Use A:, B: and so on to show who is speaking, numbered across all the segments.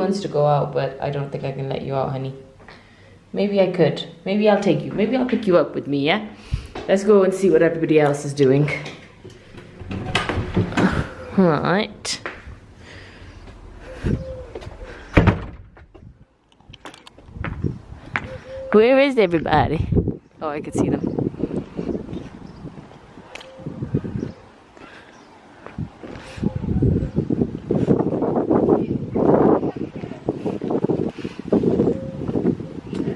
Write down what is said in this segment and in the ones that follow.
A: wants to go out, but I don't think I can let you out, honey. Maybe I could. Maybe I'll take you. Maybe I'll pick you up with me, yeah? Let's go and see what everybody else is doing. Alright. Where is everybody? Oh, I can see them.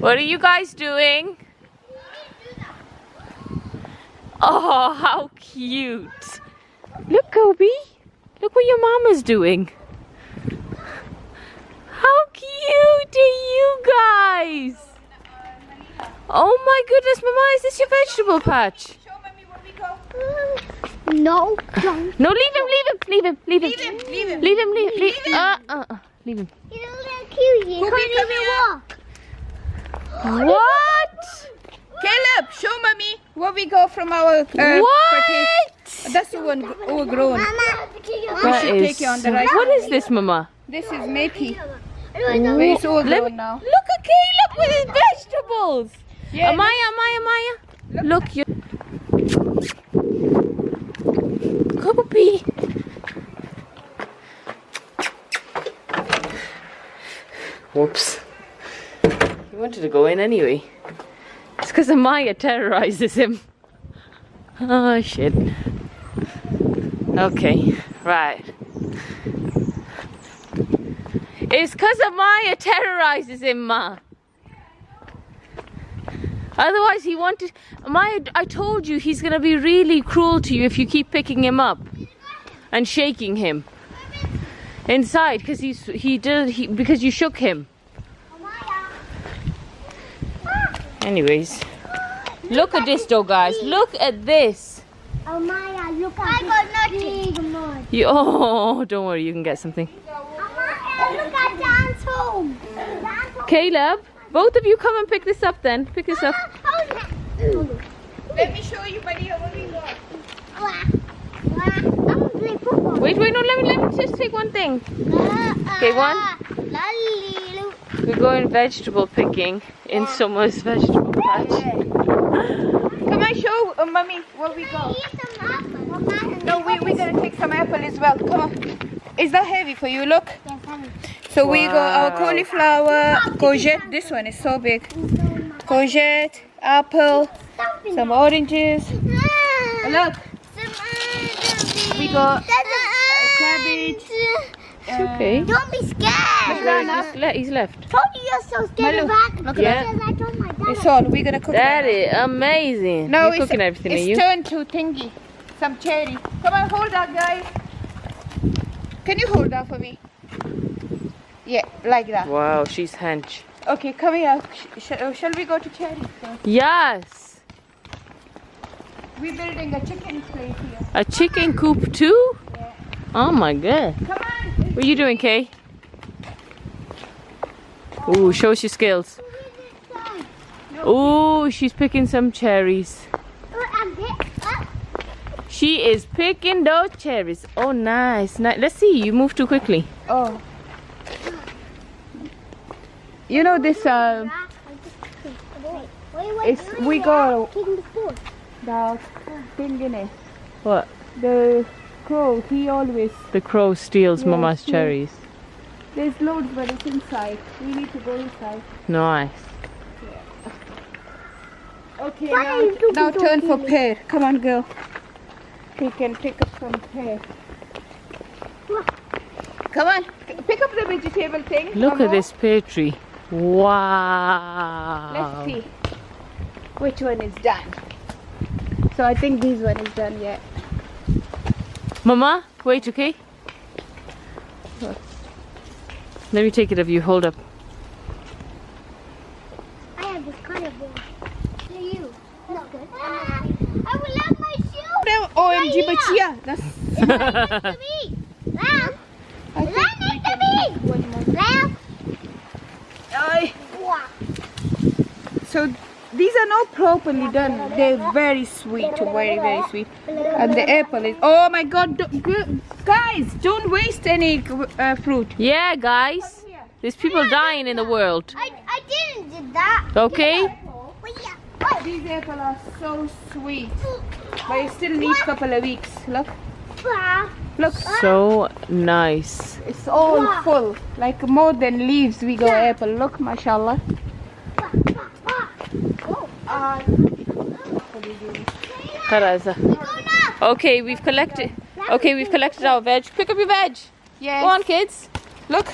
A: What are you guys doing? Oh, how cute. Look, Kobe. Look what your mama's doing. How cute are you guys? Oh my goodness, Mama, is this your vegetable patch?
B: Show mommy where we go.
C: No, don't.
A: No, leave him.
B: Leave him.
A: Leave him. Leave him. Leave him.
C: He's a little cute. He can't even walk.
A: What?
B: Caleb, show mommy where we go from our
A: What?
B: That's the one overgrown.
C: Mama,
B: We should take you on the right.
A: What is this, Mama?
B: This is Maypee. It's overgrown now.
A: Look at Caleb with his vegetables.
B: Yeah,
A: Amaya. Look, you. Kobe. Whoops. He wanted to go in anyway. It's because Amaya terrorizes him. Oh, shit. Okay, right. It's because Amaya terrorizes him, Ma. Otherwise, he wanted... Amaya, I told you he's going to be really cruel to you if you keep picking him up and shaking him inside because because you shook him. Anyways, look at this though, guys. Look at this.
C: Oh, Maya, look at I got nothing.
A: Oh, don't worry, you can get something.
C: Maya, look at Dan's home.
A: Caleb, both of you come and pick this up then. Pick this up.
B: Let me show you, buddy, where we go.
A: Wait, no, let me just take one thing. Okay, one. We're going vegetable picking in Summer's vegetable patch.
B: Come on, show mommy where we go. No, we're gonna take some apple as well. Come on. Is that heavy for you? Look. So we go our cauliflower, courgette. This one is so big. Courgette, apple, some oranges. Look. We got cabbage.
A: It's okay.
C: Don't be scared.
A: He's left.
C: Told you you're so scared back.
B: Look
A: Yeah.
B: at
C: I told my dad.
B: It's all. We're gonna cook
A: That is amazing.
B: No,
A: You're cooking everything, are
B: it's
A: you?
B: turned to thingy. Some cherry. Come on, hold that, guys. Can you hold that for me? Yeah, like that.
A: Wow, she's hench.
B: Okay, come here. Shall we go to cherry?
A: Yes.
B: We're building a chicken place here.
A: A chicken coop too?
B: Yeah.
A: Oh my god.
B: Come on.
A: What are you doing, Kay? Ooh, show us your skills. Ooh, she's picking some cherries. She is picking those cherries. Oh, nice. Let's see. You move too quickly.
B: Oh. You know this we go the thing in it.
A: What?
B: The crow, he always
A: The crow steals
B: Yes,
A: Mama's
B: yes.
A: cherries.
B: there's loads but it's inside. We need to go inside.
A: Nice.
B: Okay, now turn for pear. Come on, girl. We can pick up some pear. Come on, pick up the vegetable thing.
A: Look
B: Mama.
A: at this pear tree. Wow.
B: Let's see which one is done. So I think this one is done yet.
A: Mama, wait, okay? Let me take it of you. Hold up.
C: I have this kind of board. To you. Not good. I will love my shoe.
B: OMG, but yeah, that's.
C: Next to me. Lamb.
B: I
C: Lamb
B: think
C: next to me.
B: one more.
C: Lamb.
B: Aye.
C: Wow.
B: So these are not properly done. They're very sweet, very, very sweet. And the apple is. Oh my God, guys! Don't waste any fruit.
A: Yeah, guys. There's people dying in the world.
C: I didn't do that.
A: Okay?
B: These apples are so sweet, but you still need a couple of weeks. Look, look,
A: So nice.
B: it's all full, like more than leaves. We got apple. Look, mashallah.
A: Haraza. Okay, we've collected. Okay, we've collected our veg. Pick up your veg.
B: Yes.
A: Go on, kids.
B: Look.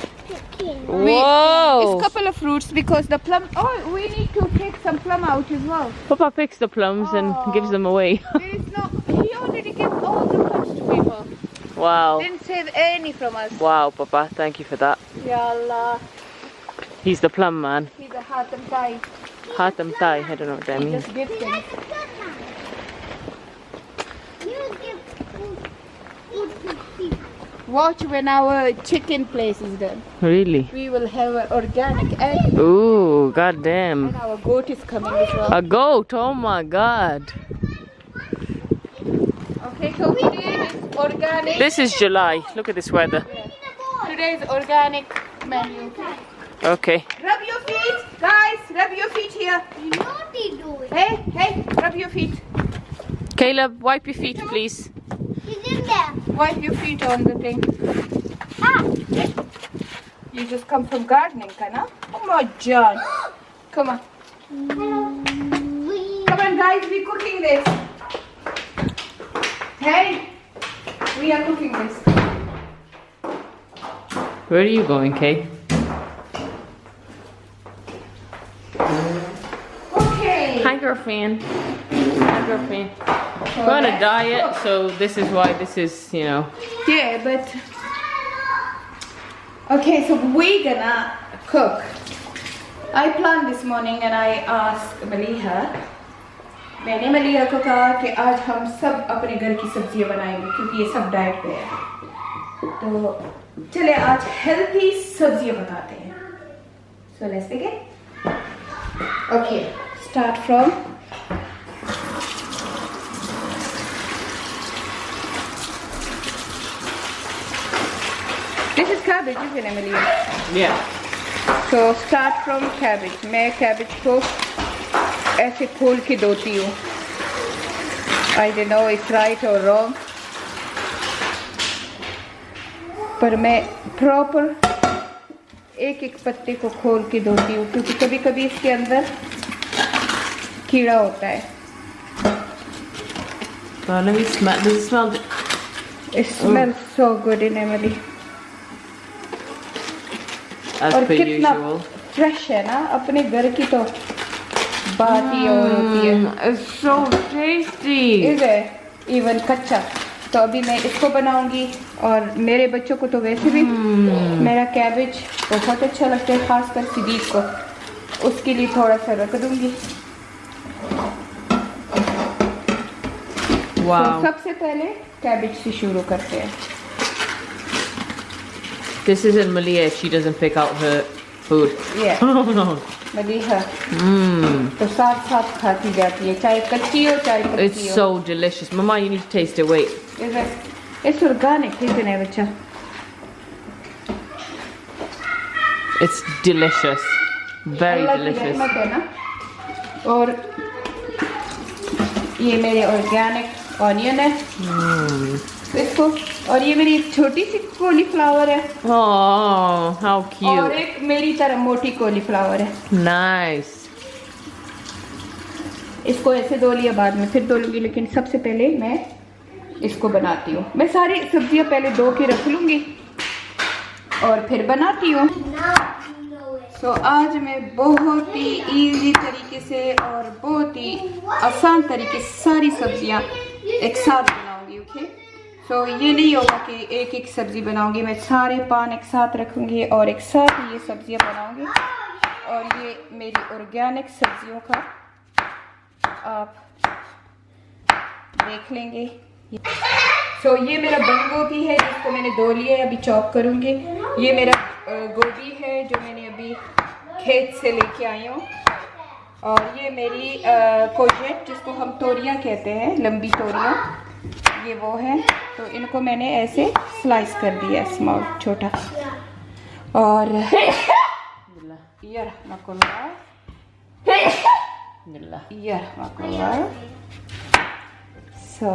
A: Whoa.
B: It's a couple of fruits because the plum. Oh, we need to take some plum out as well.
A: Papa picks the plums and gives them away.
B: There is no. He already gave all the plums to people.
A: Wow.
B: Didn't save any from us.
A: Wow, Papa. Thank you for that.
B: Ya Allah.
A: He's the plum man.
B: He's a Hatem Thai.
A: Hatem Thai. I don't know what that
B: He
A: means.
B: just gives them. Watch when our chicken place is done.
A: Really?
B: We will have an organic egg.
A: Ooh, goddamn.
B: And our goat is coming as well.
A: A goat. Oh my God.
B: Okay, so today is organic.
A: This is July. Look at this weather.
B: Today is organic menu.
A: Okay.
B: Rub your feet, guys. Rub your feet here.
C: Naughty doing.
B: Hey, hey, rub your feet.
A: Caleb, wipe your feet, please.
C: He's in there.
B: Wipe your feet on the thing.
C: Ah.
B: You just come from gardening, Kana. Oh my God. Come on. Come on, guys. We're cooking this. Hey, we are cooking this.
A: Where are you going, Kay?
B: Okay.
A: Hi, girlfriend. Hi, girlfriend. We're on a diet, so this is why this is, you know.
B: Yeah, but okay, so we're gonna cook. I planned this morning and I asked Maliha. मैंने मलिहा को कहा कि आज हम सब अपने घर की सब्जियां बनाएंगे क्योंकि ये सब डाइट पे है। तो चले आज हेल्थी सब्जियां बनाते हैं। So let's begin. Okay, start from. This is cabbage, isn't it, Maliha?
A: Yeah.
B: So start from cabbage. मैं cabbage को ऐसे खोल के धोती हूँ. I don't know if right or wrong. पर मैं proper एक एक पत्ते को खोल के धोती हूँ क्योंकि कभी कभी इसके अंदर कीड़ा होता है.
A: Well, let me smell. Does it smell?
B: It smells so good in Emily.
A: As
B: और
A: per
B: कितना
A: usual.
B: fresh है ना, अपने घर की तो बात ही और होती है.
A: It's so tasty.
B: Is it? Even कच्चा. तो अभी मैं इसको बनाऊंगी और मेरे बच्चों को तो वैसे भी मेरा कैबेज बहुत अच्छा लगता है, खासकर सिद्दीक को. उसके लिए थोड़ा सा रख दूंगी.
A: Wow.
B: तो सबसे पहले कैबेज से शुरू करते हैं.
A: This isn't Malia if she doesn't pick out her food.
B: Yeah.
A: Oh no.
B: Maliha तो साथ साथ खाती जाती है, चाहे कच्ची हो चाहे
A: It's
B: पक्की हो.
A: so delicious. Mama, you need to taste it. Wait.
B: Is it? It's organic, isn't it, बच्चा?
A: It's delicious. Very
B: अल्लाह की
A: delicious.
B: रहमत है ना. और ये मेरे ऑर्गेनिक ऑनियन है. इसको और ये मेरी एक छोटी सी कॉलीफ्लावर है
A: Oh, how
B: और
A: cute.
B: एक मेरी तरह मोटी कॉलीफ्लावर है.
A: Nice.
B: इसको ऐसे धो लिया, बाद में फिर धो लूँगी, लेकिन सबसे पहले मैं इसको बनाती हूँ. मैं सारी सब्जियाँ पहले धो के रख लूँगी और फिर बनाती हूँ. तो आज मैं बहुत ही इजी तरीके से और बहुत ही आसान तरीके से सारी सब्जियाँ एक साथ बनाऊँगी. ओके, तो ये नहीं होगा कि एक एक सब्ज़ी बनाऊँगी. मैं सारे पान एक साथ रखूँगी और एक साथ ही ये सब्जियाँ बनाऊँगी. और ये मेरी ऑर्गेनिक सब्जियों का आप देख लेंगे. तो ये मेरा बंद गोभी है जिसको मैंने धो लिया है, अभी चॉप करूँगी. ये मेरा गोभी है जो मैंने अभी खेत से लेके आई हूँ. और ये मेरी कोजेट जिसको हम तोरियाँ कहते हैं, लंबी तोरियाँ, ये वो है. तो इनको मैंने ऐसे स्लाइस कर दिया, स्मॉल छोटा. और Yarhamakullah. Yarhamakullah. So,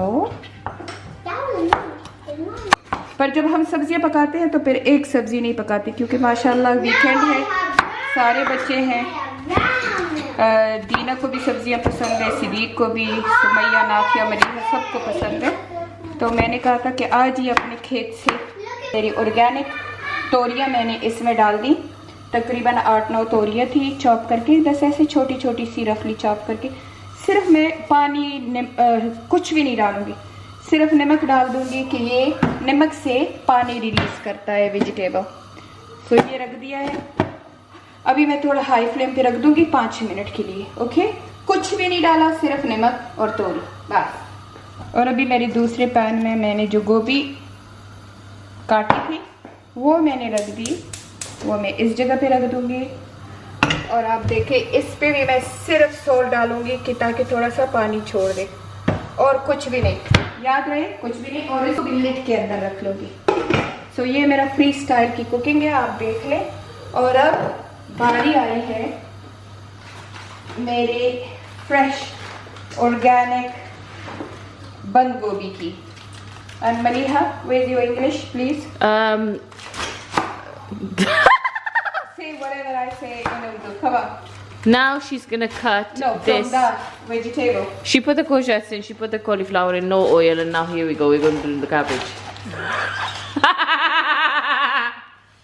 B: पर जब हम सब्जियां पकाते हैं तो फिर एक सब्जी नहीं पकाते क्योंकि माशाल्लाह वीकेंड है, सारे बच्चे हैं। दीना को भी सब्जियां पसंद है, सिद्दीक को भी, सुमैया, नाफिया, मरीना सबको पसंद है। तो मैंने कहा था कि आज ही अपने खेत से मेरी ऑर्गेनिक तोरियां मैंने इसमें डाल दी। तकरीबन 8-9 तोरियां थी चॉप करके, बस ऐसे छोटी छोटी सी रफली चॉप करके। सिर्फ मैं पानी कुछ भी नहीं डालूंगी, सिर्फ नमक डाल दूंगी कि ये नमक से पानी रिलीज करता है वेजिटेबल। तो ये रख दिया है। अभी मैं थोड़ा हाई फ्लेम पे रख दूंगी 5 मिनट के लिए। ओके, कुछ भी नहीं डाला, सिर्फ नमक और तोरी बस। और अभी मेरे दूसरे पैन में मैंने जो गोभी काटी थी वो मैंने रख दी, वो मैं इस जगह पे रख दूंगी। और आप देखें इस पे भी मैं सिर्फ सॉल्ट डालूंगी कि ताकि थोड़ा सा पानी छोड़ दे, और कुछ भी नहीं, याद रहे कुछ भी नहीं। और इसको लिड के अंदर रख लूंगी। सो ये मेरा फ्री स्टाइल की कुकिंग है, आप देख लें। और अब बारी आई है मेरे फ्रेश ऑर्गेनिक बंद गोभी की। And Maleeha, where's your English, please? Say whatever I say in Urdu. Come on.
A: Now she's gonna cut
B: No,
A: this.
B: from that vegetable.
A: She put the courgettes in, she put the cauliflower in, no oil, and now here we go, we're going to do the cabbage.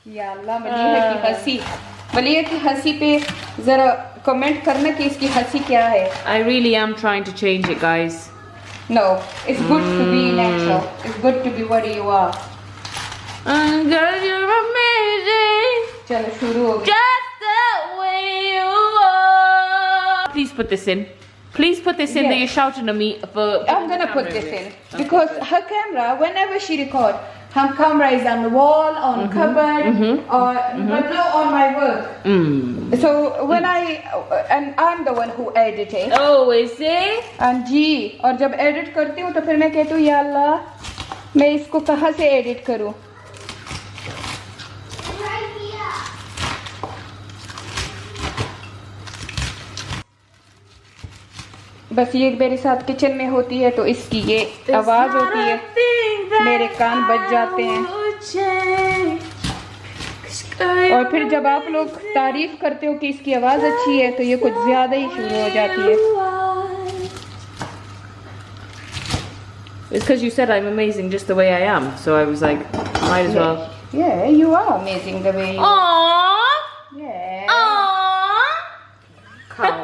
B: या अल्लाह, मलीहा की हंसी, मलीहा की हंसी पे जरा comment करना कि इसकी हंसी क्या है।
A: I really am trying to change it, guys.
B: No, it's good to be natural. It's good to be what you are.
A: Girl, you're amazing.
B: चलो शुरू हो गया।
A: Just the way you are. Please put this in. Please put this in.
B: Yeah.
A: That you're shouting at me for.
B: I'm gonna put this in because her camera, whenever she record, her camera is on the wall, on cupboard, or but no on my work. So when and I'm the one who edit it.
A: Oh, is it?
B: And जी, और जब edit करती हूँ तो फिर मैं कहती हूँ या अल्लाह मैं इसको कहाँ से edit करूँ। बस ये मेरे साथ किचन में होती है तो इसकी ये आवाज होती है, मेरे कान बज जाते हैं। और फिर जब आप लोग तारीफ करते हो कि इसकी आवाज अच्छी है तो ये कुछ ज्यादा ही शुरू हो जाती है।
A: It's because you said I'm amazing just the way I am, so I was like, might as well.
B: Yeah, you are amazing the way you are.
A: Aww.
B: Yeah.
A: Aww.
B: Cow.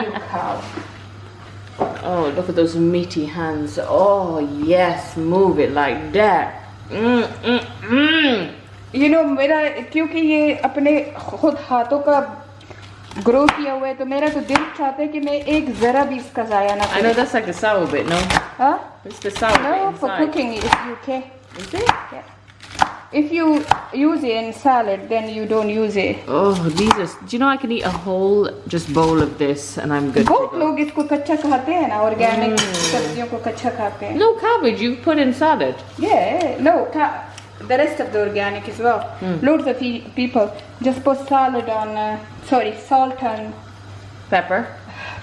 B: You cow.
A: Oh, look at those meaty hands. Oh, yes, move it like that.
B: You know, मेरा क्योंकि ये अपने खुद हाथों का grow किया हुआ है तो मेरा तो दिल चाहता है कि मैं एक जरा भी इसका जाया ना
A: I know that's like the sour bit, no?
B: Huh?
A: It's the sour
B: No,
A: bit
B: for
A: inside.
B: cooking it's okay.
A: Is it?
B: Yeah. If you use it in salad, then you don't use it.
A: Oh, these are. Do you know I can eat a whole just bowl of this and I'm good.
B: बहुत लोग इसको कच्चा खाते हैं ना, organic सब्जियों को कच्चा खाते हैं।
A: No cabbage, you put in salad.
B: Yeah, no, the rest of the organic as well. Loads of people just put salad on, salt on
A: Pepper.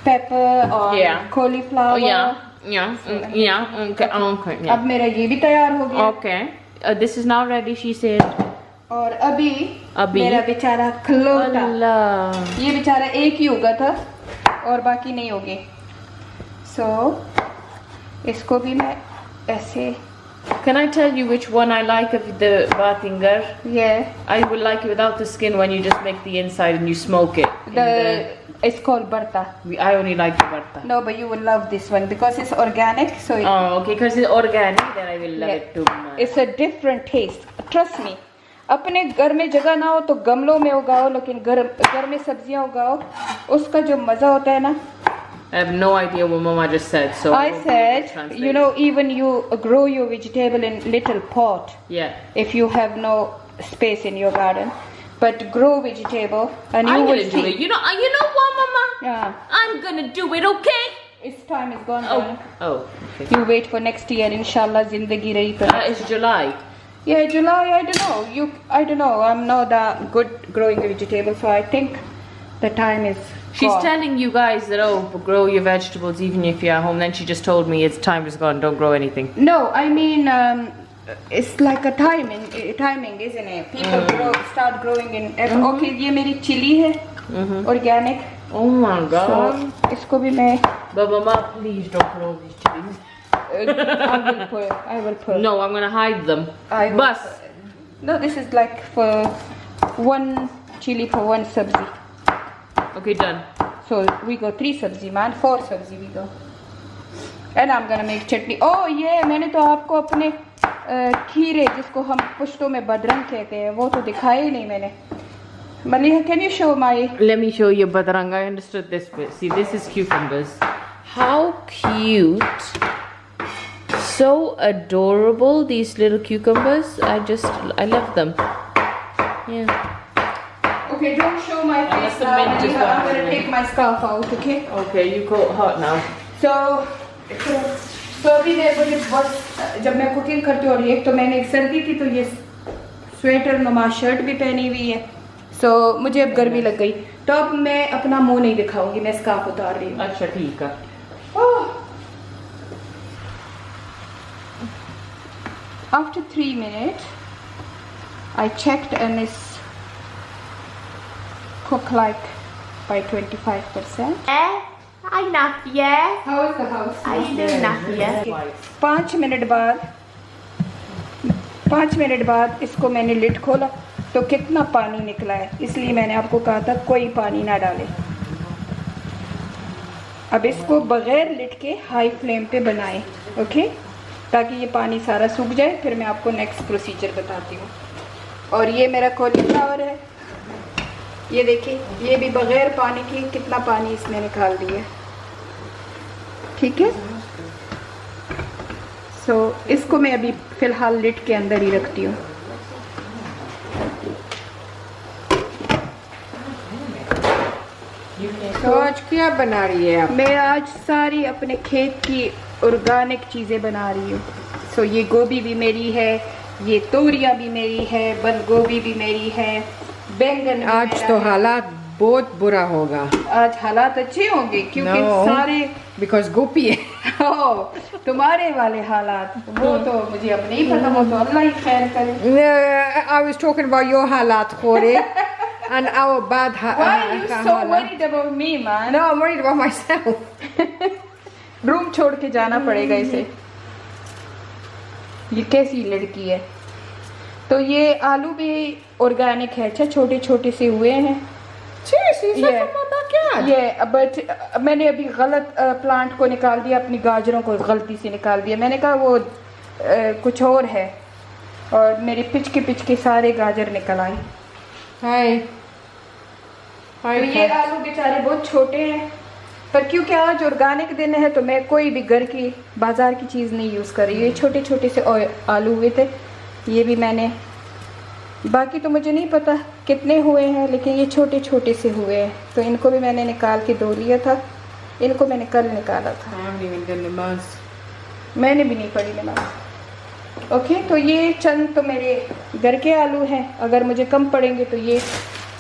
B: pepper or
A: Yeah.
B: cauliflower.
A: Oh yeah, yeah, yeah. Okay, okay. Yeah.
B: अब मेरा ये भी तैयार हो गया।
A: Okay. This is now ready. She said.
B: और अभी
A: अभी?
B: मेरा बेचारा खलोटा,
A: Allah.
B: ये बेचारा एक ही उगा था और बाकी नहीं उगे। So इसको भी मैं ऐसे।
A: Can I tell you which one I like of the batingar?
B: Yeah.
A: I would like it without the skin when you just make the inside and you smoke it.
B: It's called barta.
A: I only like the barta.
B: No, but you will love this one because it's organic. So
A: Oh, okay, because it's organic, then I will love
B: Yeah.
A: it too much.
B: it's a different taste. Trust me. अपने घर में जगह ना हो तो गमलों में उगाओ, लेकिन घर में सब्जियां उगाओ, उसका जो मजा होता है ना।
A: I have no idea what Mama just said, so
B: I
A: won't be able to
B: said,
A: translate.
B: you know, even you grow your vegetable in little pot
A: Yeah.
B: if you have no space in your garden, but grow vegetable and you
A: I'm
B: will
A: gonna do
B: see.
A: it. You know what, Mama?
B: Yeah,
A: I'm gonna do it, okay?
B: its time is gone.
A: Oh,
B: darling.
A: oh. Okay.
B: You wait for next year, inshallah, zindagi rahi to.
A: It's July.
B: Yeah, July, I don't know. I don't know. I'm not that good growing vegetables, so I think the time is
A: She's
B: gone.
A: telling you guys that, oh, grow your vegetables even if you're at home. Then she just told me it's time is gone, don't grow anything.
B: No, I mean, it's like a timing, isn't it? People start growing in. Okay, ये मेरी chili है, organic.
A: Oh my god.
B: So इसको भी मैं
A: But Mama, please don't put all these chilies.
B: I will put.
A: No, I'm gonna hide them.
B: I will
A: Bus.
B: No, this is like for one chili for one sabzi.
A: Okay, done.
B: So we go 3 sabzi, man. 4 sabzi we go. And I'm gonna make chutney. Oh yeah, मैंने तो आपको अपने खीरे जिसको हम पुश्तो में बदरंग कहते हैं वो तो दिखाया ही नहीं मैंने. Maliha, can you show my?
A: Let me show you Badarang. I understood this bit. See, this is cucumbers. How cute. So adorable, these little cucumbers. I love them. Yeah.
B: Okay, don't show my face
A: the
B: now.
A: mint is
B: Maliha. I'm
A: gone.
B: gonna take my scarf out, okay?
A: Okay, you go hot now.
B: So अभी मुझे बहुत जब मैं cooking करती हूँ और एक तो मैंने एक सर्दी थी तो ये स्वेटर नुमा शर्ट भी पहनी हुई है. सो मुझे अब गर्मी लग गई तो अब मैं अपना मुंह नहीं दिखाऊंगी, मैं स्कार्फ उतार रही हूँ.
A: अच्छा ठीक है.
B: After 3 minutes, I checked and it's cooked like by 25%.
C: I'm not yet.
B: How is the house?
C: I do not yet.
B: 5 minute बाद इसको मैंने लिड खोला तो कितना पानी निकला है, इसलिए मैंने आपको कहा था कोई पानी ना डालें. अब इसको बगैर लिड के हाई फ्लेम पे बनाएं, ओके, ताकि ये पानी सारा सूख जाए. फिर मैं आपको नेक्स्ट प्रोसीजर बताती हूँ. और ये मेरा कॉलीफ्लावर है, ये देखिए, ये भी बगैर पानी के कितना पानी इसने निकाल दिया. ठीक है. सो इसको मैं अभी फ़िलहाल लिड के अंदर ही रखती हूँ.
D: तो आज क्या बना रही है आप?
B: मैं आज सारी अपने खेत की ऑर्गेनिक चीज़ें बना रही हूँ. सो ये गोभी भी मेरी है, ये तोरियां भी मेरी है, बंद गोभी भी मेरी है, बैंगन भी
D: आज
B: मेरा
D: तो
B: है.
D: हालात बहुत बुरा होगा.
B: आज हालात अच्छे होंगे क्योंकि
D: No.
B: सारे
D: बिकॉज गोपी है.
B: तुम्हारे वाले हालात वो तो मुझे अब नहीं पता, वो तो अल्लाह ही खैर करे.
D: I was talking about your हालात खोरे and our bad
B: Why are you so worried about me, man?
D: No, I'm worried about myself.
B: Room छोड़ के जाना पड़ेगा इसे. ये कैसी लड़की है. तो ये आलू भी ऑर्गेनिक है. अच्छा, छोटे छोटे से हुए हैं. ये बट मैंने अभी गलत प्लांट को निकाल दिया, अपनी गाजरों को गलती से निकाल दिया. मैंने कहा वो कुछ और है और मेरे पिच के सारे गाजर निकल आए.
D: हाय
B: तो ये आलू बेचारे बहुत छोटे हैं, पर क्योंकि आज ऑर्गेनिक दिन है तो मैं कोई भी घर की बाजार की चीज़ नहीं यूज़ कर रही. ये छोटे छोटे से आलू हुए थे, ये भी मैंने, बाकी तो मुझे नहीं पता कितने हुए हैं, लेकिन ये छोटे छोटे से हुए हैं. तो इनको भी मैंने निकाल के धो लिया था. इनको मैंने कल निकाला था. मैंने भी नहीं पढ़ी नमाज. ओके, तो ये चंद तो मेरे घर के आलू हैं. अगर मुझे कम पड़ेंगे तो ये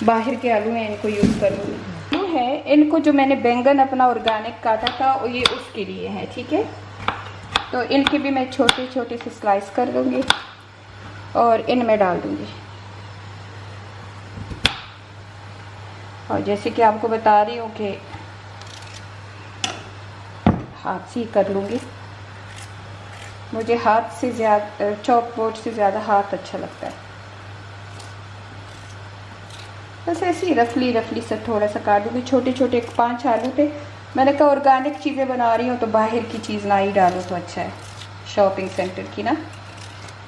B: बाहर के आलू हैं, इनको यूज़ करूँगी. है इनको जो मैंने बैंगन अपना ऑर्गेनिक काटा था और ये उसके लिए है. ठीक है, तो इनके भी मैं छोटे छोटे से स्लाइस कर दूँगी और इनमें डाल दूँगी. और जैसे कि आपको बता रही हूँ कि हाथ से ही कर लूँगी. मुझे हाथ से ज़्यादा, चॉप बोर्ड से ज़्यादा हाथ अच्छा लगता है. बस ऐसे ही रफली से थोड़ा सा काट दूँगी. छोटे छोटे 5 आलू थे. मैंने कहा ऑर्गेनिक चीज़ें बना रही हूँ तो बाहर की चीज़ ना ही डालूँ तो अच्छा है, शॉपिंग सेंटर की ना.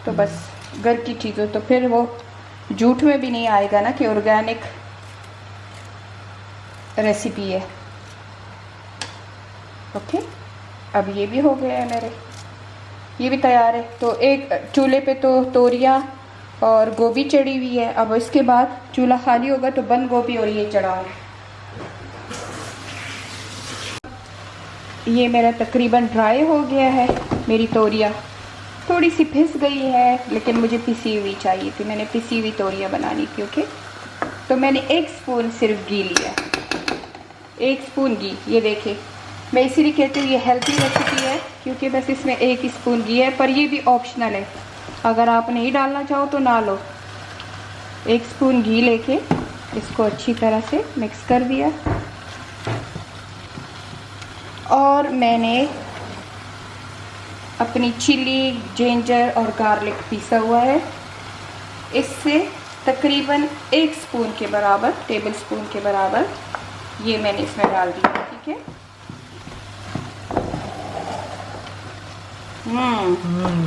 B: तो बस घर की चीज़ों तो फिर वो झूठ में भी नहीं आएगा ना कि ऑर्गेनिक रेसिपी है. ओके, अब ये भी हो गया है मेरे, ये भी तैयार है. तो एक चूल्हे पे तो तोरियां और गोभी चढ़ी हुई है. अब इसके बाद चूल्हा खाली होगा तो बंद गोभी और ये चढ़ाऊँ. ये मेरा तकरीबन ड्राई हो गया है मेरी तोरियां. तो थोड़ी सी पिस गई है, लेकिन मुझे पिसी हुई चाहिए थी, मैंने पिसी हुई तोरियां बनानी थी। ओके, तो मैंने 1 स्पून सिर्फ घी लिया, 1 स्पून घी। ये देखें, मैं इसीलिए कहती हूँ ये हेल्थी रेसिपी है क्योंकि बस इसमें 1 स्पून घी है, पर ये भी ऑप्शनल है, अगर आप नहीं डालना चाहो तो ना लो। 1 स्पून घी लेके इसको अच्छी तरह से मिक्स कर दिया, और मैंने अपनी चिली, जिंजर और गार्लिक पीसा हुआ है, इससे तकरीबन 1 स्पून के बराबर, टेबल स्पून के बराबर ये मैंने इसमें डाल दिया। ठीक है,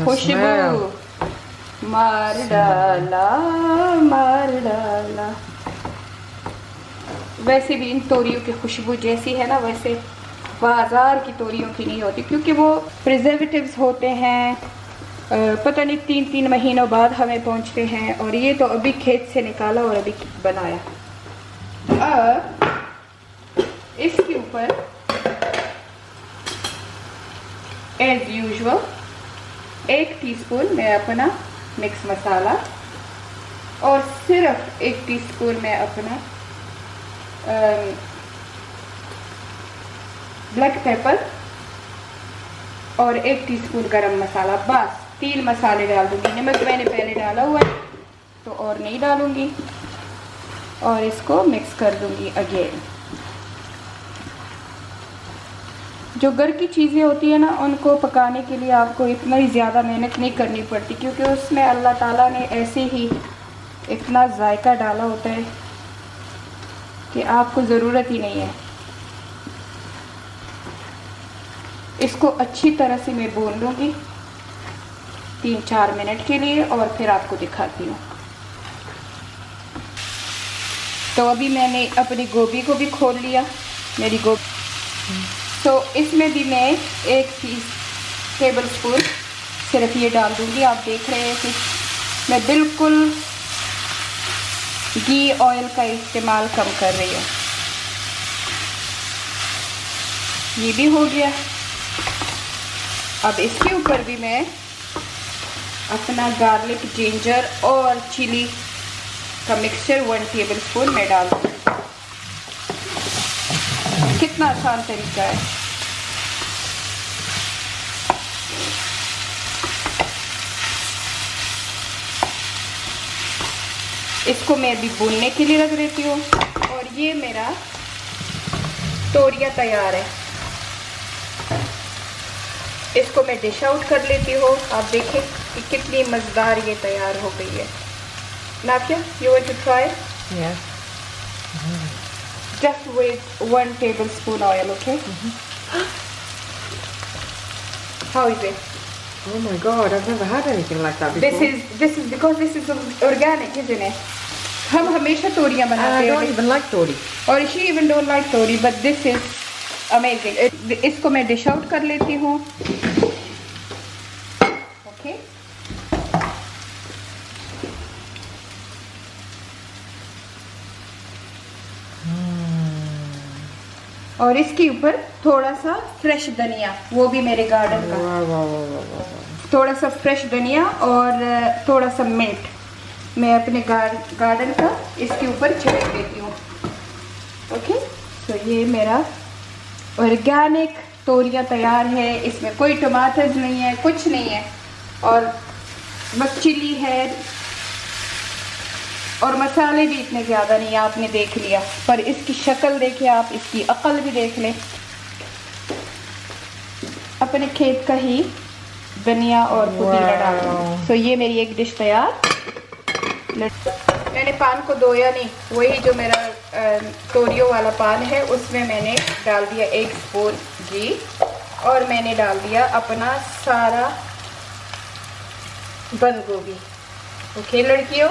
B: खुशबू मार डाला, मार डाला। वैसे भी इन तोरियों की खुशबू जैसी है ना, वैसे बाजार की तोरियों की नहीं होती, क्योंकि वो प्रिजर्वेटिव्स होते हैं, पता नहीं 3-3 महीनों बाद हमें पहुंचते हैं, और ये तो अभी खेत से निकाला और अभी बनाया। अब इसके ऊपर एज यूजुअल 1 टीस्पून मैं अपना मिक्स मसाला, और सिर्फ 1 टीस्पून मैं अपना ब्लैक पेपर, और 1 टीस्पून गरम मसाला, बस 3 मसाले डाल दूंगी। नमक मैंने पहले डाला हुआ है तो और नहीं डालूंगी, और इसको मिक्स कर दूंगी अगेन। जो घर की चीज़ें होती है ना, उनको पकाने के लिए आपको इतना ही ज़्यादा मेहनत नहीं करनी पड़ती, क्योंकि उसमें अल्लाह ताला ने ऐसे ही इतना जायका डाला होता है कि आपको ज़रूरत ही नहीं है। इसको अच्छी तरह से मैं भून लूँगी 3-4 मिनट के लिए, और फिर आपको दिखाती हूँ। तो अभी मैंने अपनी गोभी को भी खोल लिया, मेरी गोभी, तो इसमें भी मैं 1 टेबल स्पून सिर्फ ये डाल दूँगी। आप देख रहे हैं कि मैं बिल्कुल घी ऑयल का इस्तेमाल कम कर रही हूँ। ये भी हो गया। अब इसके ऊपर भी मैं अपना गार्लिक, जिंजर और चिली का मिक्सचर 1 टेबल स्पून मैं डाल दूँ। कितना आसान तरीका है। इसको मैं अभी भूनने के लिए रख देती हूँ, और ये मेरा तोरिया तैयार है। इसको मैं डिश आउट कर लेती हूँ। आप देखें कि कितनी मज़ेदार ये तैयार हो गई है। Nafia, you want to try it?
D: Yes.
B: Just with 1 tablespoon oil, okay? How is it?
D: Oh my God, I've never had anything like that before.
B: This is because this is organic, isn't it? हम हमेशा तोरियां
D: And I
B: बनाते
D: don't
B: हैं,
D: even like tori.
B: और she even don't like tori, but this is amazing. इसको मैं dish out कर लेती हूँ। ओके, और इसके ऊपर थोड़ा सा फ्रेश धनिया, वो भी मेरे गार्डन का,
D: Wow, wow, wow, wow, wow.
B: थोड़ा सा फ्रेश धनिया और थोड़ा सा मिंट मैं अपने गार्डन का इसके ऊपर छिड़क देती हूँ। ओके, तो ये मेरा ऑर्गेनिक तोरिया तैयार है। इसमें कोई टमाटर नहीं है, कुछ नहीं है, और बस चिली है, और मसाले भी इतने ज़्यादा नहीं है, आपने देख लिया। पर इसकी शक्ल देखिए आप, इसकी अक्ल भी देख लें। अपने खेत का ही धनिया और पुदीना डाल दूँ। तो ये मेरी एक डिश तैयार। मैंने पान को धोया नहीं, वही जो मेरा तोरियों वाला पान है उसमें मैंने डाल दिया 1 स्पून घी, और मैंने डाल दिया अपना सारा बंद गोभी। ओके लड़कियों,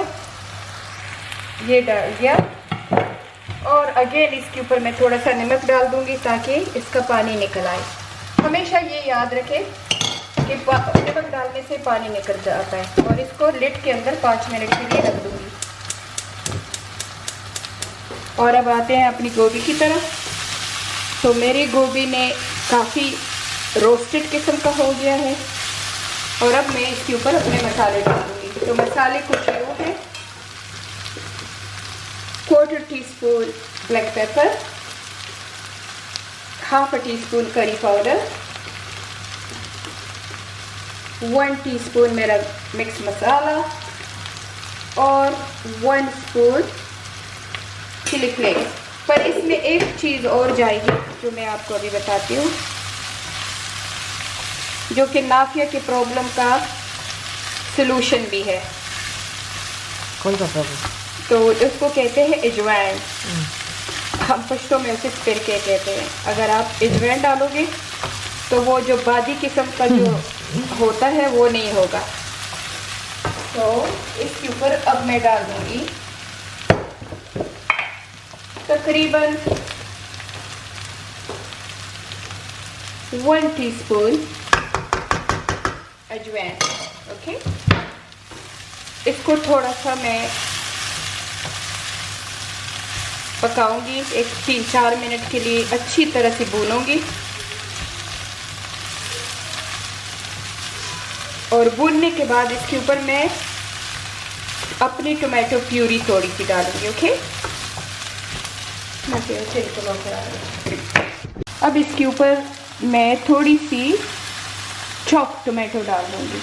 B: ये डाल दिया, और अगेन इसके ऊपर मैं थोड़ा सा नमक डाल दूंगी ताकि इसका पानी निकल आए। हमेशा ये याद रखें कि नमक डालने से पानी निकल जाता है। और इसको लिड के अंदर 5 मिनट के लिए रख दूंगी। और अब आते हैं अपनी गोभी की तरफ। तो मेरी गोभी ने काफ़ी रोस्टेड किस्म का हो गया है, और अब मैं इसके ऊपर अपने मसाले डाल दूँगी। तो मसाले कुछ यूँ हैं, 1/4 teaspoon black pepper, 1/2 teaspoon curry powder, 1 teaspoon मेरा मिक्स मसाला और 1 स्पून चिली फ्लेक्स। पर इसमें एक चीज़ और जाएगी जो मैं आपको अभी बताती हूँ, जो कि नाफिया की प्रॉब्लम का सलूशन भी है।
D: कौन सा प्रॉब्लम?
B: तो उसको कहते हैं अजवाइन। हम पश्तो में उसे सिरके कहते हैं। अगर आप अजवाइन डालोगे तो वो जो बादी किस्म का जो होता है वो नहीं होगा। तो इसके ऊपर अब मैं डाल दूँगी तकरीबन 1 टीस्पून अजवाइन। ओके, इसको थोड़ा सा मैं पकाऊंगी, एक 3-4 मिनट के लिए अच्छी तरह से भूनूंगी। और भूनने के बाद इसके ऊपर मैं अपनी टोमेटो प्यूरी थोड़ी सी डालूंगी। ओके, अब इसके ऊपर मैं थोड़ी सी चॉप टोमेटो डाल दूंगी।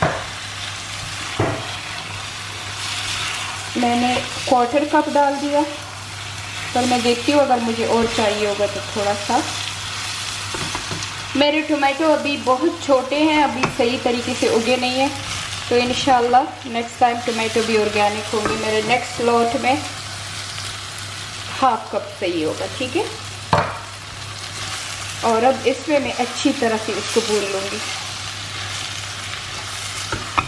B: मैंने 1/4 कप डाल दिया, पर मैं देखती हूँ अगर मुझे और चाहिए होगा तो थोड़ा सा। मेरे टोमेटो अभी बहुत छोटे हैं, अभी सही तरीके से उगे नहीं हैं, तो इंशाल्लाह नेक्स्ट टाइम टोमेटो भी ऑर्गेनिक होंगे। मेरे नेक्स्ट लॉट में 1/2 कप सही होगा। ठीक है, और अब इसमें मैं अच्छी तरह से इसको भून लूँगी।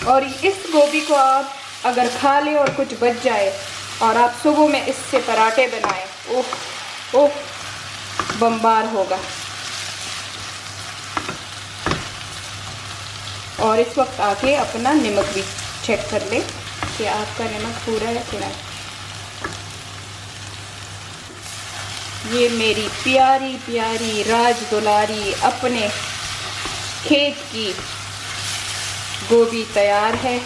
B: और इस गोभी को आप अगर खा लें और कुछ बच जाए और आप सुबह में इससे पराठे बनाएं, ओह ओह बम्बार होगा। और इस वक्त आके अपना नमक भी चेक कर ले कि आपका नमक पूरा है कि नहीं। ये मेरी प्यारी प्यारी राजदुलारी अपने खेत की गोभी तैयार है।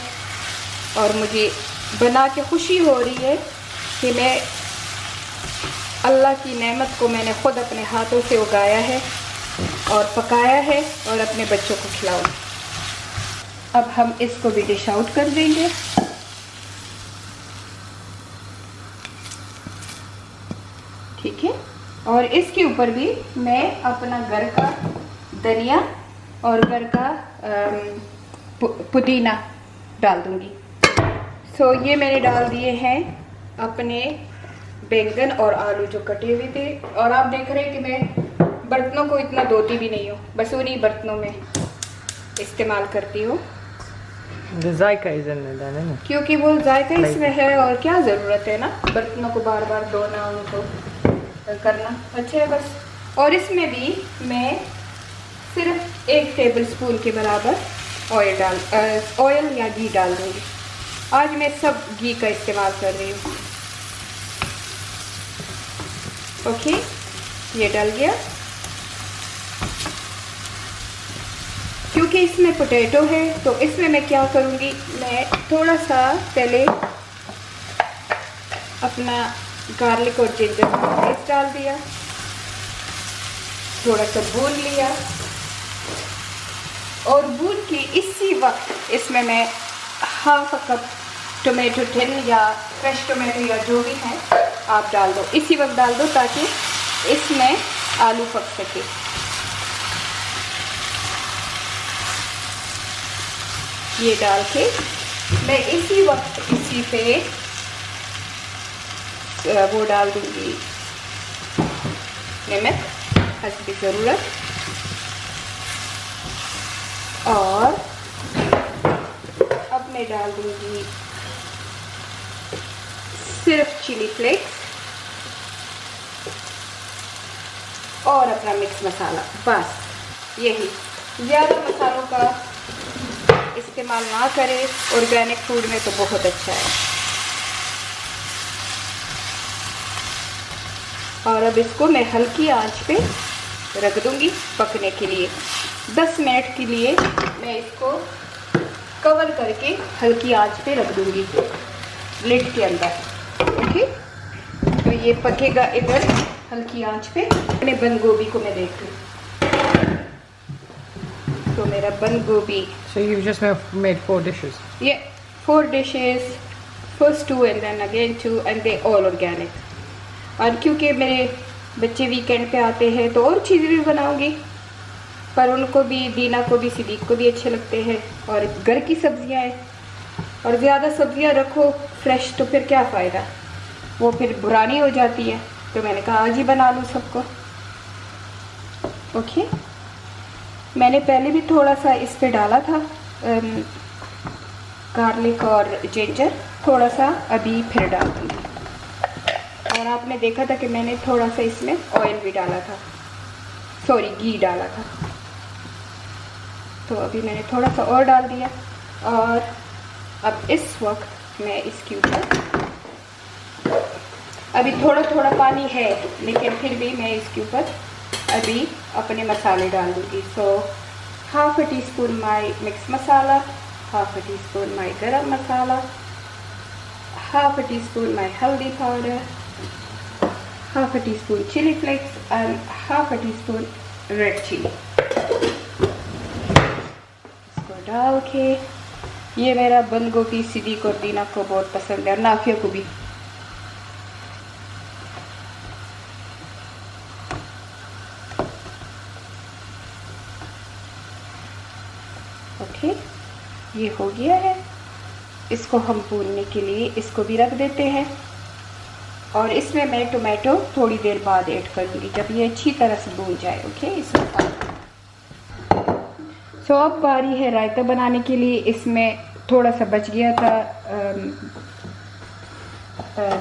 B: और मुझे बना के खुशी हो रही है कि मैं अल्लाह की नेमत को मैंने ख़ुद अपने हाथों से उगाया है और पकाया है और अपने बच्चों को खिलाऊँ। अब हम इसको भी डिश आउट कर देंगे। ठीक है, और इसके ऊपर भी मैं अपना घर का धनिया और घर का पुदीना डाल दूंगी। सो ये मैंने डाल दिए हैं अपने बैंगन और आलू जो कटे हुए थे। और आप देख रहे हैं कि मैं बर्तनों को इतना धोती भी नहीं हूँ, बस उन्हीं बर्तनों में इस्तेमाल करती हूँ।
D: जायका इसमें डालना है ना,
B: क्योंकि वो जायका इसमें है और क्या ज़रूरत है ना बर्तनों को बार बार धोना, उनको करना। अच्छा है बस। और इसमें भी मैं सिर्फ 1 टेबलस्पून के बराबर ऑयल या घी डाल दूँगी। आज मैं सब घी का इस्तेमाल कर रही हूँ। ओके, ये डल गया। क्योंकि इसमें पोटैटो है तो इसमें मैं क्या करूँगी, मैं थोड़ा सा पहले अपना गार्लिक और जिंजर पेस्ट डाल दिया, थोड़ा सा भून लिया और भून के इसी वक्त इसमें मैं 1/2 कप टोमेटो टिन या फ्रेश टोमेटो या जो भी है आप डाल दो, इसी वक्त डाल दो ताकि इसमें आलू पक सके। ये डाल के मैं इसी वक्त इसी पे वो डाल दूंगी नमक हस्बे ज़रूरत, और अब मैं डाल दूंगी सिर्फ चिली फ्लेक्स और अपना मिक्स मसाला। बस यही, ज़्यादा मसालों का इस्तेमाल ना करें, ऑर्गेनिक फूड में तो बहुत अच्छा है। और अब इसको मैं हल्की आंच पे रख दूंगी पकने के लिए। 10 मिनट के लिए मैं इसको कवर करके हल्की आंच पे रख दूंगी लिड के अंदर। ओके, तो ये पकेगा इधर हल्की आंच पे। अपने बंद गोभी को मैं देख लूँ। तो मेरा बंद गोभी,
D: So you've just made 4 dishes.
B: ये 4 dishes, first 2 and then again 2 and they all organic। और क्योंकि मेरे बच्चे वीकेंड पे आते हैं तो और चीज़ें भी बनाऊंगी, पर उनको भी, दीना को भी, सिद्दीक को भी अच्छे लगते हैं। और घर की सब्जियां हैं, और ज़्यादा सब्जियां रखो फ्रेश तो फिर क्या फ़ायदा, वो फिर पुरानी हो जाती है। तो मैंने कहा आज ही बना लूँ सबको। ओके, मैंने पहले भी थोड़ा सा इस पे डाला था गार्लिक और जिंजर, थोड़ा सा अभी फिर डाल दूँगी। और आपने देखा था कि मैंने थोड़ा सा इसमें ऑयल भी डाला था, सॉरी घी डाला था। तो अभी मैंने थोड़ा सा और डाल दिया। और अब इस वक्त मैं इसके ऊपर, अभी थोड़ा थोड़ा पानी है लेकिन फिर भी मैं इसके ऊपर अभी अपने मसाले डाल दूँगी। So half a teaspoon my mix masala, half a teaspoon my garam masala, half a teaspoon my haldi powder, half a teaspoon chilli flakes and half a teaspoon red chilli. इसको डाल के, ये मेरा बंद गोभी सिद्दीक और दीना को बहुत पसंद है और नाफिया को भी। ओके, ये हो गया है। इसको हम भूनने के लिए इसको भी रख देते हैं। और इसमें मैं टोमेटो थोड़ी देर बाद ऐड करूँगी जब ये अच्छी तरह से भून जाए। ओके, इसमें सो अब बारी है रायता बनाने के लिए। इसमें थोड़ा सा बच गया था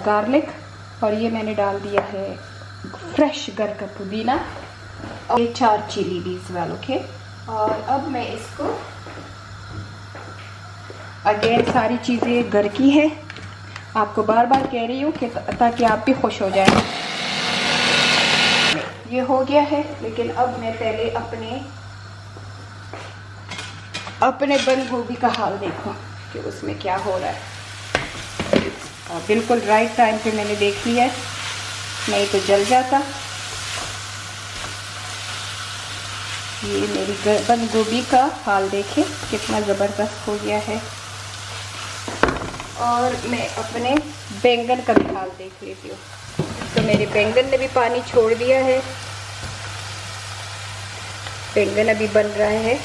B: गार्लिक, और ये मैंने डाल दिया है फ्रेश घर का पुदीना और ये 4 चिली लीव्स वेल। ओके, और अब मैं इसको, अगेन सारी चीज़ें घर की है, आपको बार बार कह रही हूँ कि ताकि आप भी खुश हो जाए। ये हो गया है, लेकिन अब मैं पहले अपने बंद गोभी का हाल देखो कि उसमें क्या हो रहा है। और बिल्कुल राइट टाइम पे मैंने देख लिया है, नहीं तो जल जाता। ये मेरी बंद गोभी का हाल देखें कितना ज़बरदस्त हो गया है। और मैं अपने बैंगन का भी हाल देख लेती हूँ। तो मेरे बैंगन ने भी पानी छोड़ दिया है, बैंगन अभी बन रहा है,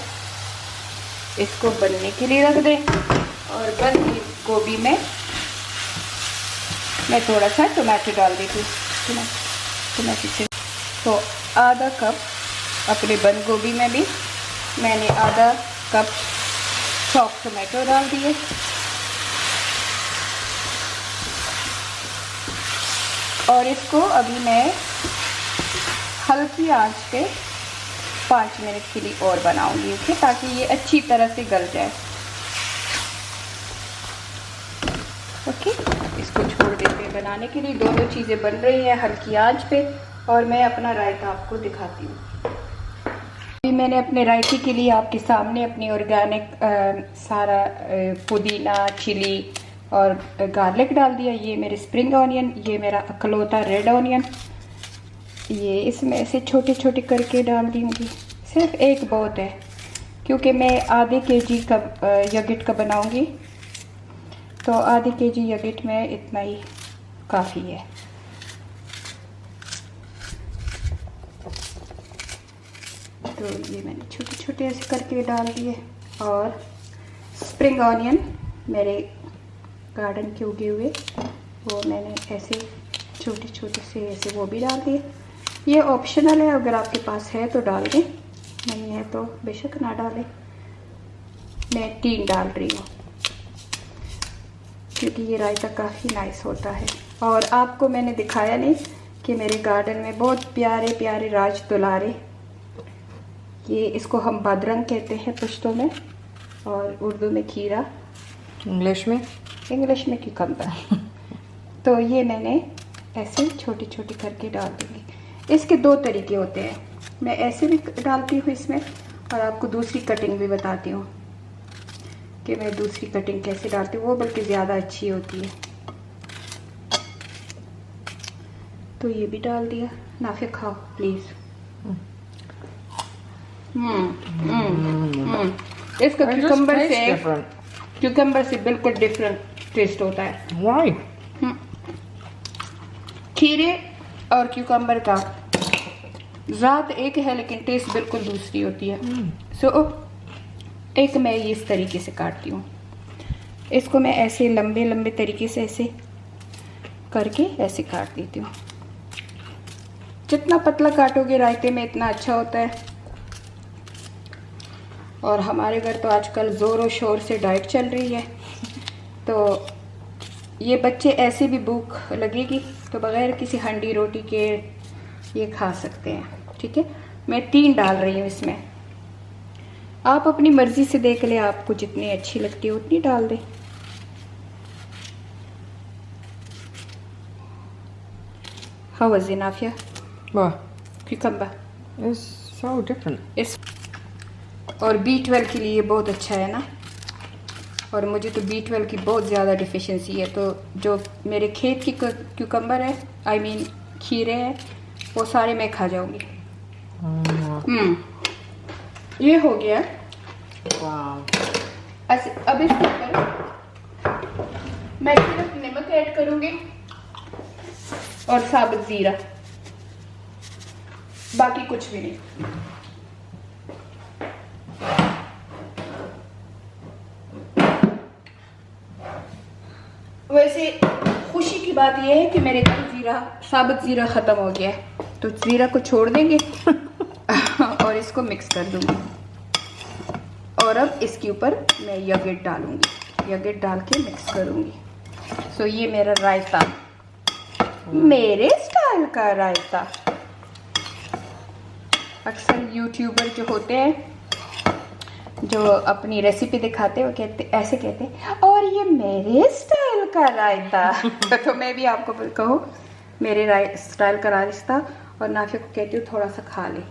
B: इसको बनने के लिए रख दें। और बंद गोभी में मैं थोड़ा सा टमाटर डाल देती हूँ, टमाटर से। तो आधा कप अपने बंद गोभी में भी मैंने आधा कप चॉप टमाटो डाल दिए। और इसको अभी मैं हल्की आंच पे 5 मिनट के लिए और बनाऊंगी। ओके, ताकि ये अच्छी तरह से गल जाए। ओके, इसको छोड़ देते हैं बनाने के लिए। दोनों चीज़ें बन रही हैं हल्की आंच पे, और मैं अपना रायता आपको दिखाती हूँ। अभी मैंने अपने रायते के लिए आपके सामने अपनी ऑर्गेनिक सारा पुदीना, चिली और गार्लिक डाल दिया। ये मेरे स्प्रिंग ऑनियन, ये मेरा अकलौता रेड ऑनियन, ये इसमें ऐसे छोटे छोटे करके डाल दूँगी। सिर्फ एक बहुत है, क्योंकि मैं आधे केजी का यगट का बनाऊँगी, तो आधे केजी यगट में इतना ही काफ़ी है। तो ये मैंने छोटे छोटे ऐसे करके डाल दिए। और स्प्रिंग ऑनियन मेरे गार्डन के उगे हुए, वो मैंने ऐसे छोटे छोटे से ऐसे वो भी डाल दिए। ये ऑप्शनल है, अगर आपके पास है तो डाल दें, नहीं है तो बेशक ना डालें। मैं 3 डाल रही हूँ क्योंकि ये रायता काफ़ी नाइस होता है। और आपको मैंने दिखाया नहीं कि मेरे गार्डन में बहुत प्यारे प्यारे राज दुलारे, ये इसको हम बदरंग कहते हैं पश्तो में, और उर्दू में खीरा, इंग्लिश में क्यूकम्बर। तो ये मैंने ऐसे छोटी छोटी करके डाल दूँगी। इसके 2 तरीके होते हैं, मैं ऐसे भी डालती हूँ इसमें, और आपको दूसरी कटिंग भी बताती हूँ कि मैं दूसरी कटिंग कैसे डालती हूँ, वो बल्कि ज़्यादा अच्छी होती है। तो ये भी डाल दिया। नाफिया खाओ प्लीज़। इसका क्यूकम्बर से बिल्कुल डिफरेंट टेस्ट होता है।
D: Why?
B: खीरे और क्यूकम्बर का ज़ात एक है लेकिन टेस्ट बिल्कुल दूसरी होती है। सो एक मैं ये इस तरीके से काटती हूँ। इसको मैं ऐसे लंबे लंबे तरीके से ऐसे करके ऐसे काट देती हूँ। जितना पतला काटोगे रायते में इतना अच्छा होता है। और हमारे घर तो आजकल ज़ोरों शोर से डाइट चल रही है, तो ये बच्चे ऐसे भी भूख लगेगी तो बगैर किसी हंडी रोटी के ये खा सकते हैं। ठीक है, मैं 3 डाल रही हूँ इसमें। आप अपनी मर्ज़ी से देख लें, आपको जितनी अच्छी लगती है उतनी डाल दें। How was it, Nafia?
D: Well,
B: Cucumber.
D: it's so different.
B: इस और B12 के लिए बहुत अच्छा है ना। और मुझे तो B12 की बहुत ज़्यादा डिफिशिएंसी है, तो जो मेरे खेत की क्यूकम्बर है, I mean खीरे हैं, वो सारे मैं खा जाऊंगी। ये हो गया।
D: Wow.
B: अब इसके ऊपर मैं सिर्फ नमक ऐड करूंगी और साबुत जीरा, बाकी कुछ भी नहीं। वैसे खुशी की बात यह है कि मेरे घर साबुत जीरा ख़त्म हो गया है, तो जीरा को छोड़ देंगे और इसको मिक्स कर दूंगी। और अब इसके ऊपर मैं यगेट डालूंगी, यगेट डाल के मिक्स करूंगी। सो ये मेरा रायता, मेरे स्टाइल का रायता। अक्सर यूट्यूबर जो होते हैं, जो अपनी रेसिपी दिखाते हैं, वो कहते ऐसे कहते हैं, और ये मेरे स्टाइल का रायता। तो मैं भी आपको कहूँ मेरे स्टाइल का रायता, और नाफिया को कहती हूँ थोड़ा सा खा ले।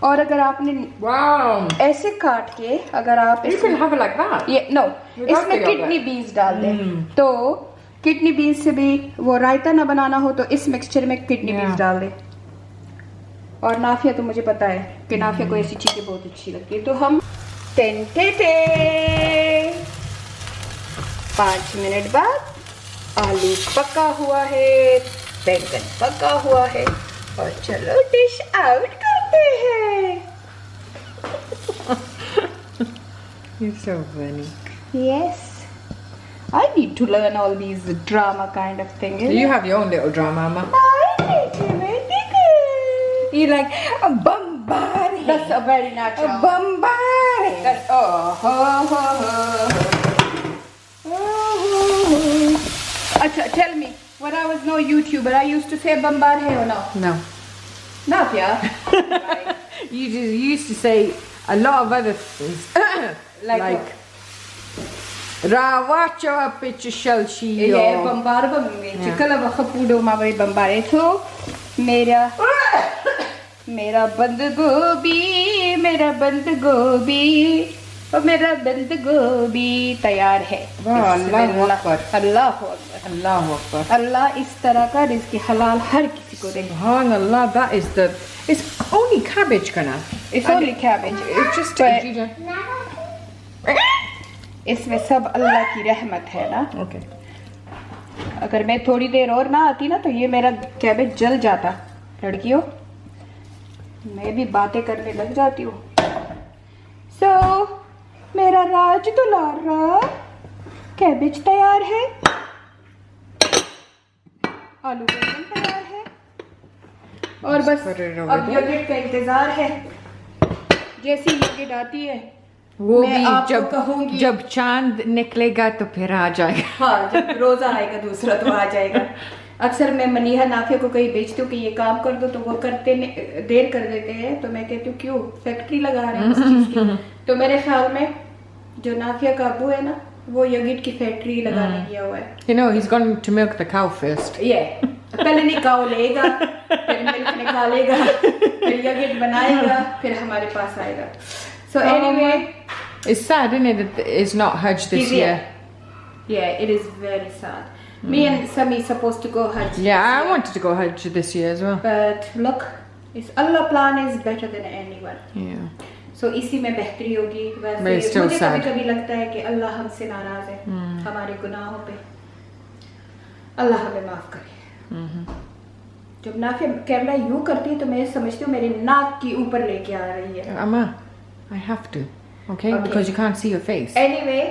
B: और अगर आपने ऐसे काट के अगर आप
D: You can have it like that.
B: ये नो
D: Without
B: इसमें
D: the
B: किडनी
D: yogurt.
B: बीन्स डाल दें, तो किडनी बीन्स से भी वो रायता ना बनाना हो तो इस मिक्सचर में किडनी बीन्स डाल दें। और नाफिया तो मुझे पता है कि नाफिया को ऐसी चीजें बहुत अच्छी लगती है। तो हम 5 मिनट बाद आलू पका हुआ है, बैंगन पका हुआ है, और चलो डिश आउट करते हैं।
D: You're so funny.
B: Yes, I need to learn all these drama kind of things.
D: So you have your own little drama, Mama.
B: You like a bombard. That's a very natural. A bombard. That's Acha, tell me, when I was no YouTuber, I used to say bombard hai or no?
D: No.
B: Not yeah.
D: You used to say a lot of other things.
B: Like
D: Rawacha pitch shell she.
B: yeah, bombard bamge. Chikala bakhapudo ma bari bombard. So मेरा बंद गोभी तैयार है। अल्लाह इस तरह का रिज़्क़ हलाल हर किसी को दे।
D: Subhanallah, that is it's only cabbage, Kana.
B: It's only cabbage.
D: It's just
B: इसमें सब अल्लाह की रहमत है ना।
D: Okay.
B: अगर मैं थोड़ी देर और ना आती ना तो ये मेरा कैबेज जल जाता। लड़कियों, मैं भी बातें करने लग जाती हूँ। मेरा राज दुलारा कैबेज तैयार है, आलू बैंगन तैयार है, और बस अब योगर्ट का इंतजार है। जैसी योगर्ट आती है
D: वो
B: मैं
D: भी
B: आपको कहूंगी।
D: जब चांद निकलेगा तो फिर आ जाएगा।
B: हाँ, जब रोजा आएगा दूसरा तो आ जाएगा। अक्सर मैं मनीहा नाफिया को कहीं भेजती हूँ कि ये काम कर दो, तो वो करते देर कर देते हैं, तो मैं कहती हूँ क्यों, फैक्ट्री लगा रहे हैं इस चीज की। तो मेरे ख्याल में जो नाफिया का अब्बू है ना, वो यगर्ट की फैक्ट्री लगाने गया हुआ है।
D: You know, he's going to milk the cow first.
B: पहले निकाह लेगा, फिर मिल्क निकालेगा, फिर यगर्ट बनाएगा, फिर हमारे पास आएगा। So anyway,
D: It's sad, isn't it, that it's not Hajj this
B: He's
D: year?
B: Yeah, it is very sad. Me and Sami supposed to go Hajj.
D: Yeah,
B: this
D: I
B: year.
D: wanted to go Hajj this year as well.
B: But look, it's Allah plan is better than anyone.
D: Yeah.
B: So इसी में बेहतरी होगी.
D: But it's
B: वैसे
D: still
B: मुझे
D: sad.
B: कभी-कभी लगता है कि अल्लाह हमसे नाराज है हमारे गुनाहों पे. अल्लाह हमें माफ करे. जब नाफिया कैमरा यूं करती है तो मैं समझती हूँ मेरी नाक की ऊपर लेके आ रही है.
D: Amma, I have to. Okay?
B: Okay.
D: Because you can't see your face.
B: Anyway,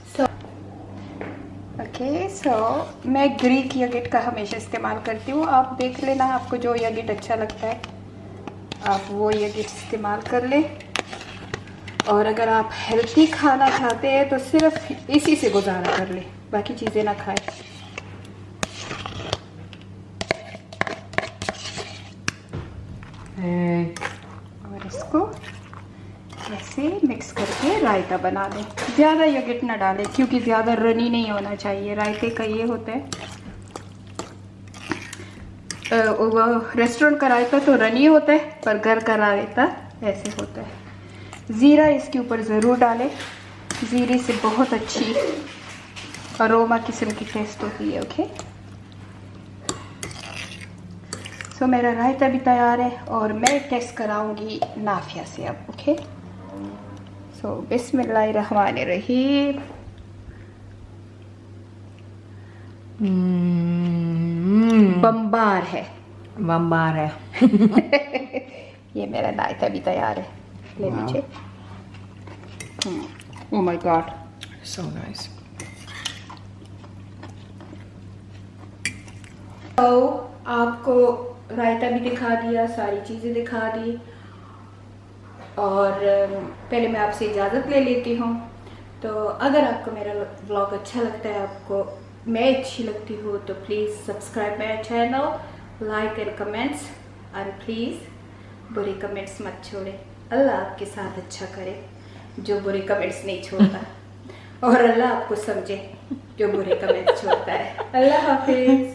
B: so मैं ग्रीक योगर्ट का हमेशा इस्तेमाल करती हूँ. आप देख लेना आपको जो योगर्ट अच्छा लगता है आप वो योगर्ट इस्तेमाल कर ले. और अगर आप हेल्थी खाना खाते हैं तो सिर्फ इसी से गुजारा कर ले, बाकी चीज़ें ना खाएं. और इसको ऐसे मिक्स करके रायता बना लें. ज़्यादा योगर्ट ना डालें क्योंकि ज़्यादा रनी नहीं होना चाहिए. रायते का ये होता है रेस्टोरेंट का रायता तो रनी होता है पर घर का रायता ऐसे होता है. ज़ीरा इसके ऊपर ज़रूर डालें. ज़ीरे से बहुत अच्छी अरोमा किस्म की टेस्ट होती है. ओके सो मेरा रायता भी तैयार है और मैं टेस्ट कराऊंगी नाफिया से अब. ओके सो बिस्मिल्लाहिर्रहमानिर्रहीम. बम्बार है.
D: Mambar hai.
B: ये मेरा रायता भी तैयार है. ले लीजिए. Oh my God.
D: So nice.
B: तो आपको रायता भी दिखा दिया, सारी चीज़ें दिखा दी और पहले मैं आपसे इजाज़त ले लेती हूँ. तो अगर आपको मेरा व्लॉग अच्छा लगता है, आपको मैं अच्छी लगती हूँ तो please subscribe my channel, like and comments and please बुरे कमेंट्स मत छोड़ें. अल्लाह आपके साथ अच्छा करे जो बुरे कमेंट्स नहीं छोड़ता और अल्लाह आपको समझे जो बुरे कमेंट्स छोड़ता है. अल्लाह हाफिज़.